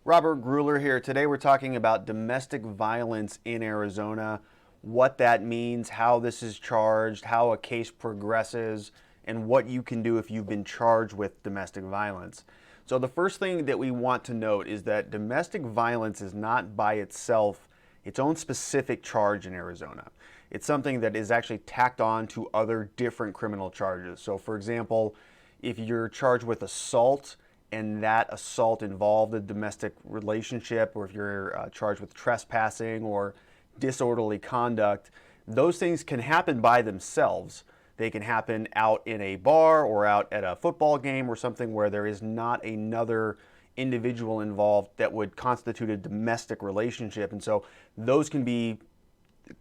Robert Gruler here. Today we're talking about domestic violence in Arizona, what that means, how this is charged, how a case progresses, and what you can do if you've been charged with domestic violence. So the first thing that we want to note is that domestic violence is not by itself its own specific charge in Arizona. It's something that is actually tacked on to other different criminal charges. So for example, if you're charged with assault and that assault involved a domestic relationship, or if you're charged with trespassing or disorderly conduct, those things can happen by themselves. They can happen out in a bar or out at a football game or something where there is not another individual involved that would constitute a domestic relationship. And so those can be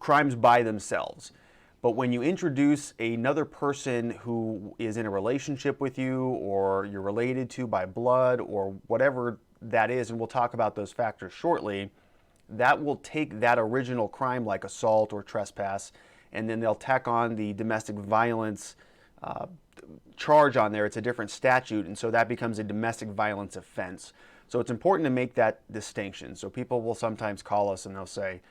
crimes by themselves. But when you introduce another person who is in a relationship with you or you're related to by blood or whatever that is, and we'll talk about those factors shortly, that will take that original crime like assault or trespass, and then they'll tack on the domestic violence charge on there. It's a different statute, and so that becomes a domestic violence offense. So it's important to make that distinction. So people will sometimes call us and they'll say,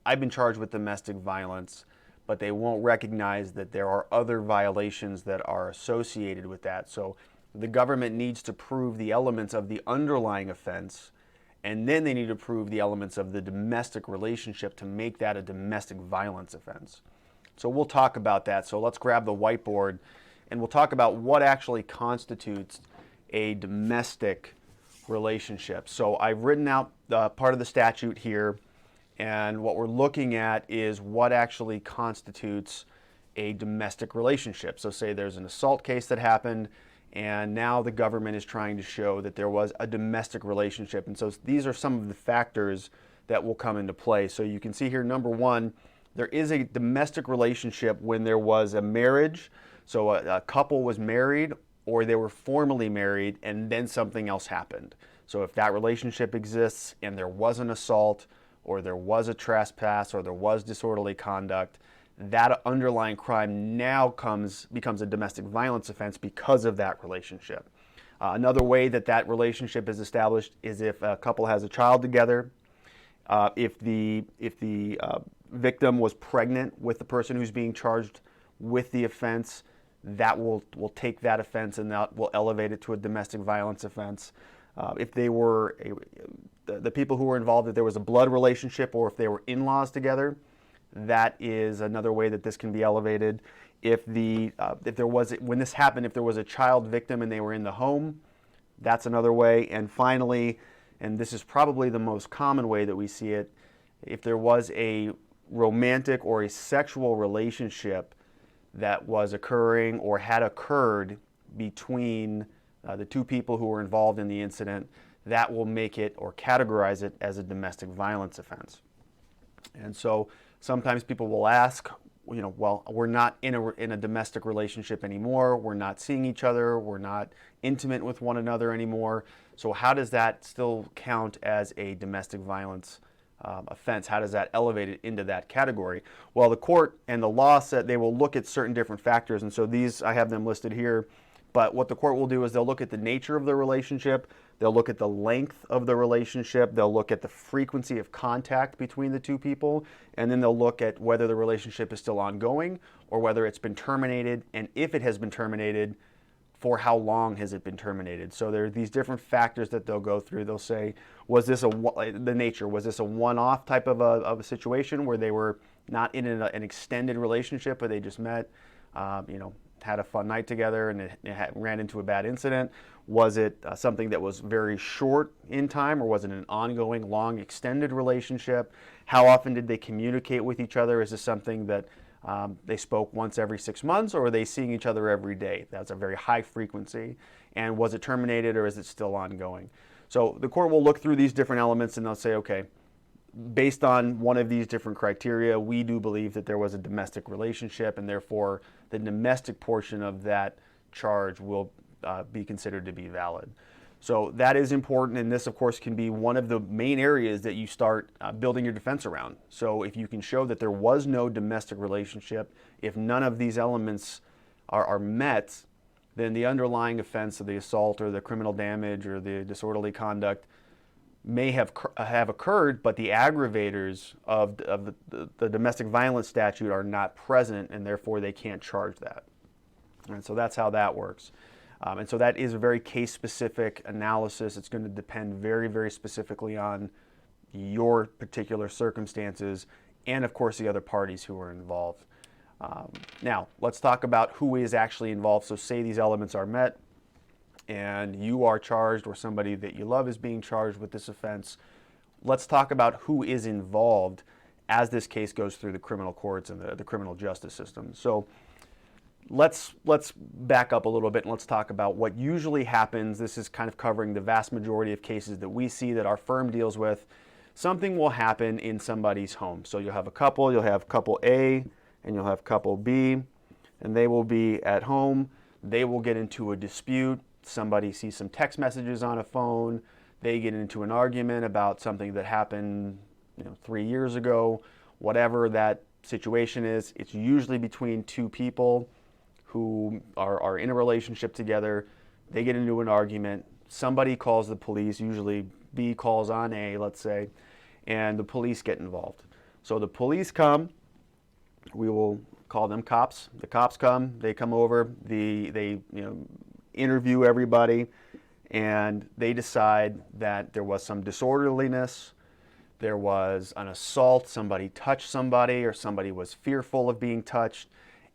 I've been charged with domestic violence, but they won't recognize that there are other violations that are associated with that. So the government needs to prove the elements of the underlying offense, and then they need to prove the elements of the domestic relationship to make that a domestic violence offense. So we'll talk about that. So let's grab the whiteboard and we'll talk about what actually constitutes a domestic relationship. So I've written out part of the statute here, and what we're looking at is what actually constitutes a domestic relationship. So say there's an assault case that happened, and now the government is trying to show that there was a domestic relationship. And so these are some of the factors that will come into play. So you can see here, number one, there is a domestic relationship when there was a marriage. So a couple was married or they were formally married and then something else happened. So if that relationship exists and there was an assault or there was a trespass or there was disorderly conduct, that underlying crime now becomes a domestic violence offense because of that relationship. Another way that that relationship is established is if a couple has a child together, if the victim was pregnant with the person who's being charged with the offense, that will take that offense and that will elevate it to a domestic violence offense. If they were the people who were involved, if there was a blood relationship or if they were in-laws together, that is another way that this can be elevated. If there was, when this happened, if there was a child victim and they were in the home, that's another way. And finally, and this is probably the most common way that we see it, if there was a romantic or a sexual relationship that was occurring or had occurred between the two people who were involved in the incident, that will make it or categorize it as a domestic violence offense. And so sometimes people will ask, well, we're not in a domestic relationship anymore. We're not seeing each other. We're not intimate with one another anymore. So how does that still count as a domestic violence offense? How does that elevate it into that category? Well, the court and the law said they will look at certain different factors. And so these, I have them listed here. But what the court will do is they'll look at the nature of the relationship, they'll look at the length of the relationship, they'll look at the frequency of contact between the two people, and then they'll look at whether the relationship is still ongoing or whether it's been terminated, and if it has been terminated, for how long has it been terminated. So there are these different factors that they'll go through. They'll say, was this the nature? Was this a one-off type of a situation where they were not in an extended relationship, but they just met, had a fun night together and it ran into a bad incident? Was it something that was very short in time, or was it an ongoing, long, extended relationship? How often did they communicate with each other? Is this something that they spoke once every 6 months, or are they seeing each other every day? That's a very high frequency. And was it terminated, or is it still ongoing? So the court will look through these different elements and they'll say, okay, based on one of these different criteria, we do believe that there was a domestic relationship, and therefore the domestic portion of that charge will be considered to be valid. So that is important, and this of course can be one of the main areas that you start building your defense around. So if you can show that there was no domestic relationship, if none of these elements are met, then the underlying offense of the assault or the criminal damage or the disorderly conduct may have occurred, but the aggravators of the domestic violence statute are not present, and therefore they can't charge that. And so that's how that works. And so that is a very case-specific analysis. It's going to depend very, very specifically on your particular circumstances and, of course, the other parties who are involved. Now, let's talk about who is actually involved. So say these elements are met and you are charged, or somebody that you love is being charged with this offense. Let's talk about who is involved as this case goes through the criminal courts and the criminal justice system. So let's back up a little bit and let's talk about what usually happens. This is kind of covering the vast majority of cases that we see that our firm deals with. Something will happen in somebody's home. So you'll have couple A and you'll have couple B, and they will be at home. They will get into a dispute. Somebody sees some text messages on a phone. They get into an argument about something that happened 3 years ago. Whatever that situation is, it's usually between two people who are in a relationship together. They get into an argument. Somebody calls the police, usually B calls on A, let's say, and the police get involved. So the police come. We will call them cops. The cops come. They come over. They interview everybody, and they decide that there was some disorderliness. There was an assault. Somebody touched somebody, or somebody was fearful of being touched.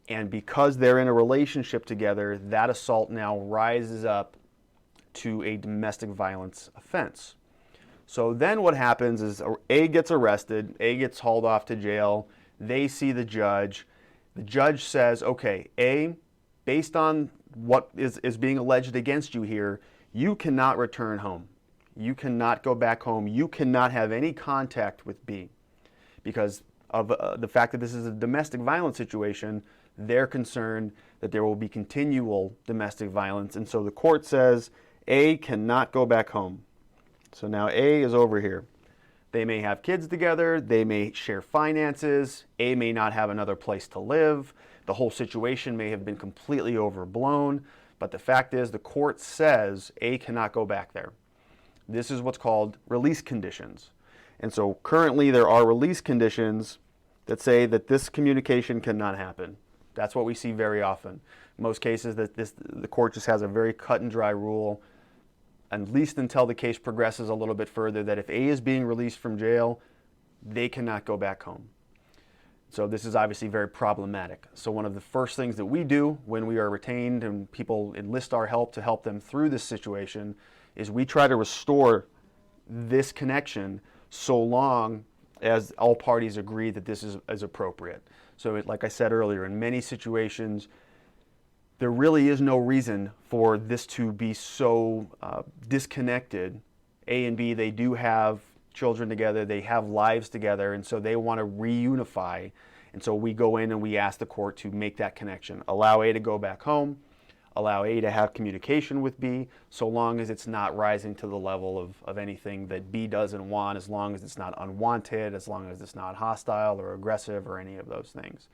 And because they're in a relationship together, that assault now rises up to a domestic violence offense. So then what happens is A gets arrested, A gets hauled off to jail, they see the judge. The judge says, okay, A, based on what is being alleged against you here, you cannot return home. You cannot go back home. You cannot have any contact with B. Because of the fact that this is a domestic violence situation, they're concerned that there will be continual domestic violence. And so the court says A cannot go back home. So now A is over here. They may have kids together. They may share finances. A may not have another place to live. The whole situation may have been completely overblown. But the fact is, the court says A cannot go back there. This is what's called release conditions. And so currently there are release conditions that say that this communication cannot happen. That's what we see very often. In most cases, the court just has a very cut and dry rule, at least until the case progresses a little bit further, that if A is being released from jail, they cannot go back home. So this is obviously very problematic. So one of the first things that we do when we are retained and people enlist our help to help them through this situation is we try to restore this connection so long as all parties agree that this is appropriate. So like I said earlier, in many situations, there really is no reason for this to be so disconnected. A and B, they do have children together, they have lives together, and so they want to reunify. And so we go in and we ask the court to make that connection. Allow A to go back home, allow A to have communication with B, so long as it's not rising to the level of anything that B doesn't want, as long as it's not unwanted, as long as it's not hostile or aggressive or any of those things.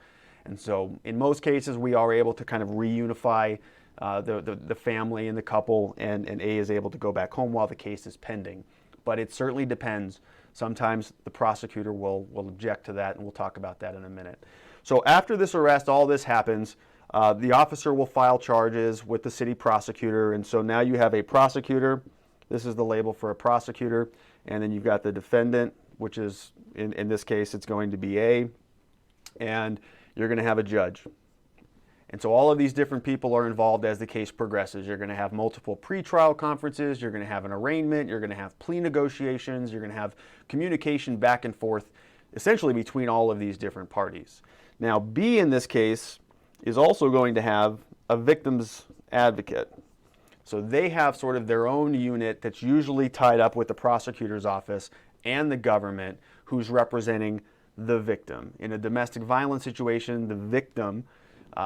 And so in most cases, we are able to kind of reunify the family and the couple, and A is able to go back home while the case is pending. But it certainly depends. Sometimes the prosecutor will object to that, and we'll talk about that in a minute. So after this arrest, all this happens, the officer will file charges with the city prosecutor, and so now you have a prosecutor. This is the label for a prosecutor, and then you've got the defendant, which is, in this case, it's going to be A, and you're going to have a judge. And so all of these different people are involved as the case progresses. You're going to have multiple pretrial conferences, you're going to have an arraignment, you're going to have plea negotiations, you're going to have communication back and forth, essentially between all of these different parties. Now, B in this case is also going to have a victim's advocate. So they have sort of their own unit that's usually tied up with the prosecutor's office and the government, who's representing the victim. In a domestic violence situation, the victim,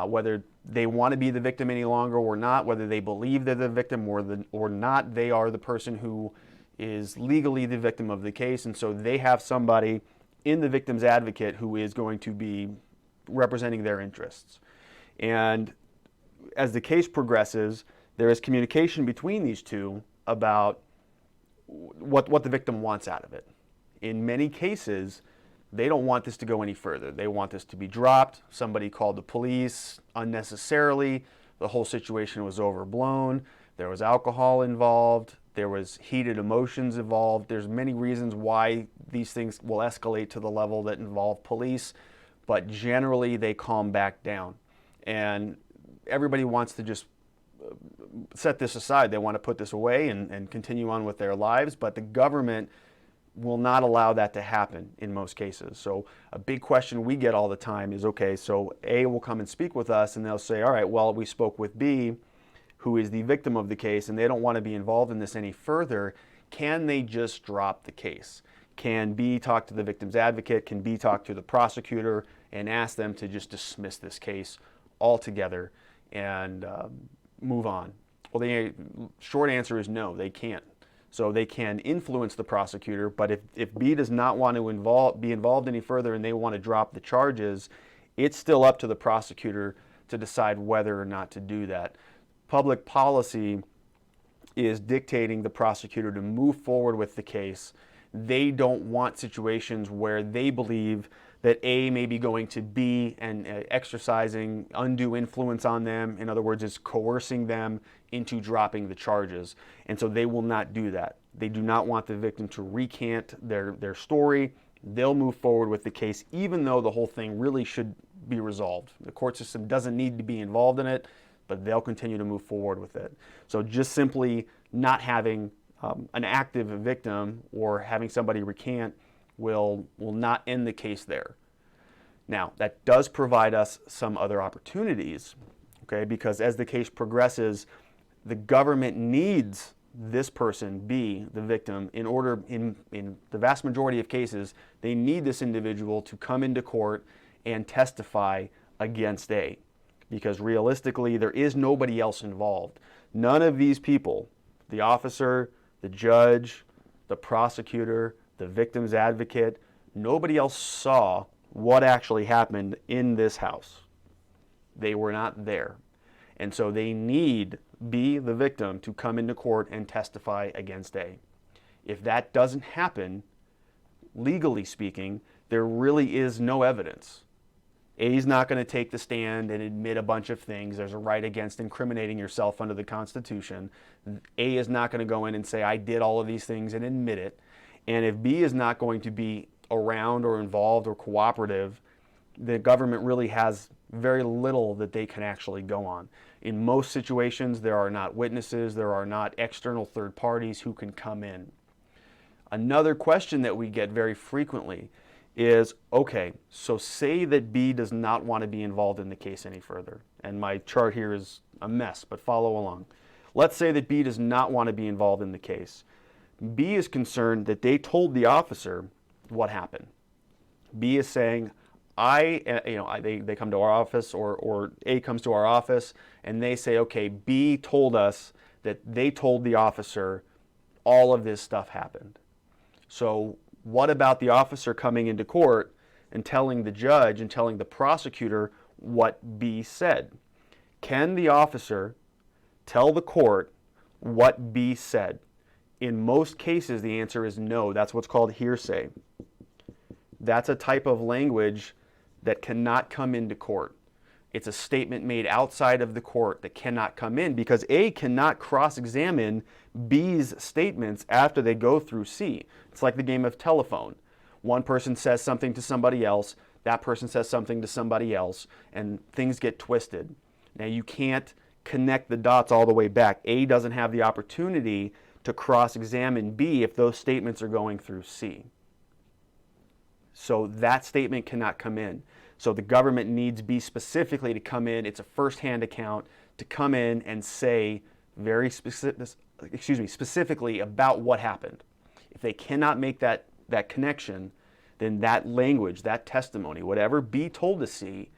whether they want to be the victim any longer or not, whether they believe they're the victim or not, they are the person who is legally the victim of the case. And so they have somebody in the victim's advocate who is going to be representing their interests. And as the case progresses, there is communication between these two about what the victim wants out of it. In many cases, they don't want this to go any further. They want this to be dropped. Somebody called the police unnecessarily. The whole situation was overblown. There was alcohol involved. There was heated emotions involved. There's many reasons why these things will escalate to the level that involve police, but generally they calm back down. And everybody wants to just set this aside. They want to put this away and continue on with their lives, but the government will not allow that to happen in most cases. So a big question we get all the time is, okay, so A will come and speak with us and they'll say, all right, well, we spoke with B, who is the victim of the case, and they don't want to be involved in this any further. Can they just drop the case? Can B talk to the victim's advocate? Can B talk to the prosecutor and ask them to just dismiss this case altogether and move on? Well, the short answer is no, they can't. So they can influence the prosecutor, but if B does not want to be involved any further and they want to drop the charges, it's still up to the prosecutor to decide whether or not to do that. Public policy is dictating the prosecutor to move forward with the case. They don't want situations where they believe that A may be going to B and exercising undue influence on them. In other words, is coercing them into dropping the charges. And so they will not do that. They do not want the victim to recant their story. They'll move forward with the case, even though the whole thing really should be resolved. The court system doesn't need to be involved in it, but they'll continue to move forward with it. So just simply not having an active victim or having somebody recant will not end the case there. Now, that does provide us some other opportunities, okay, because as the case progresses, the government needs this person, B, the victim, in order, in the vast majority of cases, they need this individual to come into court and testify against A, because realistically, there is nobody else involved. None of these people, the officer, the judge, the prosecutor, the victim's advocate, nobody else saw what actually happened in this house. They were not there. And so they need B, the victim, to come into court and testify against A. If that doesn't happen, legally speaking, there really is no evidence. A's not going to take the stand and admit a bunch of things. There's a right against incriminating yourself under the Constitution. A is not going to go in and say, I did all of these things and admit it. And if B is not going to be around or involved or cooperative, the government really has very little that they can actually go on. In most situations, there are not witnesses, there are not external third parties who can come in. Another question that we get very frequently is, okay, so say that B does not want to be involved in the case any further. And my chart here is a mess, but follow along. Let's say that B does not want to be involved in the case. B is concerned that they told the officer what happened. B is saying, they come to our office, or A comes to our office, and they say, okay, B told us that they told the officer all of this stuff happened. So what about the officer coming into court and telling the judge and telling the prosecutor what B said? Can the officer tell the court what B said? In most cases, the answer is no. That's what's called hearsay. That's a type of language that cannot come into court. It's a statement made outside of the court that cannot come in because A cannot cross-examine B's statements after they go through C. It's like the game of telephone. One person says something to somebody else, that person says something to somebody else, and things get twisted. Now you can't connect the dots all the way back. A doesn't have the opportunity to cross-examine B if those statements are going through C. So that statement cannot come in. So the government needs B specifically to come in. It's a first-hand account to come in and say very specifically about what happened. If they cannot make that connection, then that language, that testimony, whatever B told to C,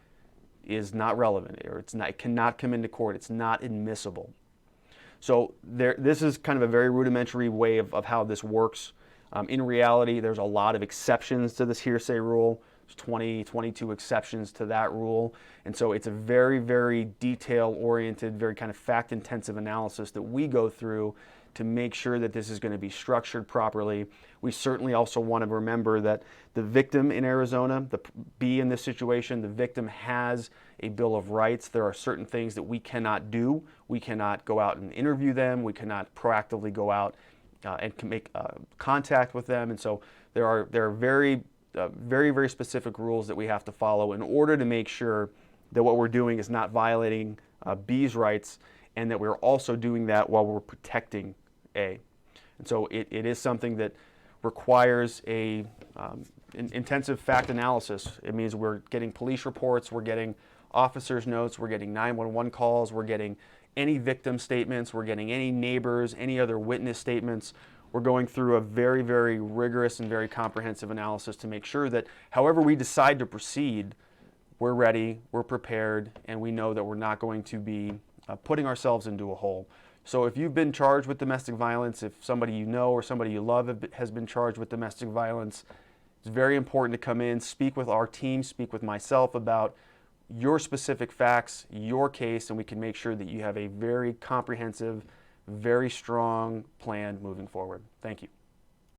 is not relevant, or it cannot come into court. It's not admissible. So this is kind of a very rudimentary way of how this works. In reality, there's a lot of exceptions to this hearsay rule. There's 22 exceptions to that rule. And so it's a very, very detail-oriented, very kind of fact-intensive analysis that we go through to make sure that this is going to be structured properly. We certainly also want to remember that the victim in Arizona, the B in this situation, the victim has a Bill of Rights. There are certain things that we cannot do. We cannot go out and interview them. We cannot proactively go out and make contact with them. And so there are very, very specific rules that we have to follow in order to make sure that what we're doing is not violating B's rights, and that we're also doing that while we're protecting A. And so it is something that requires a intensive fact analysis. It means we're getting police reports, we're getting officers' notes, we're getting 911 calls, we're getting any victim statements, we're getting any neighbors, any other witness statements. We're going through a very, very rigorous and very comprehensive analysis to make sure that however we decide to proceed, we're ready, we're prepared, and we know that we're not going to be putting ourselves into a hole. So if you've been charged with domestic violence, if somebody you know or somebody you love has been charged with domestic violence, it's very important to come in, speak with our team, speak with myself about your specific facts, your case, and we can make sure that you have a very comprehensive, very strong plan moving forward. Thank you.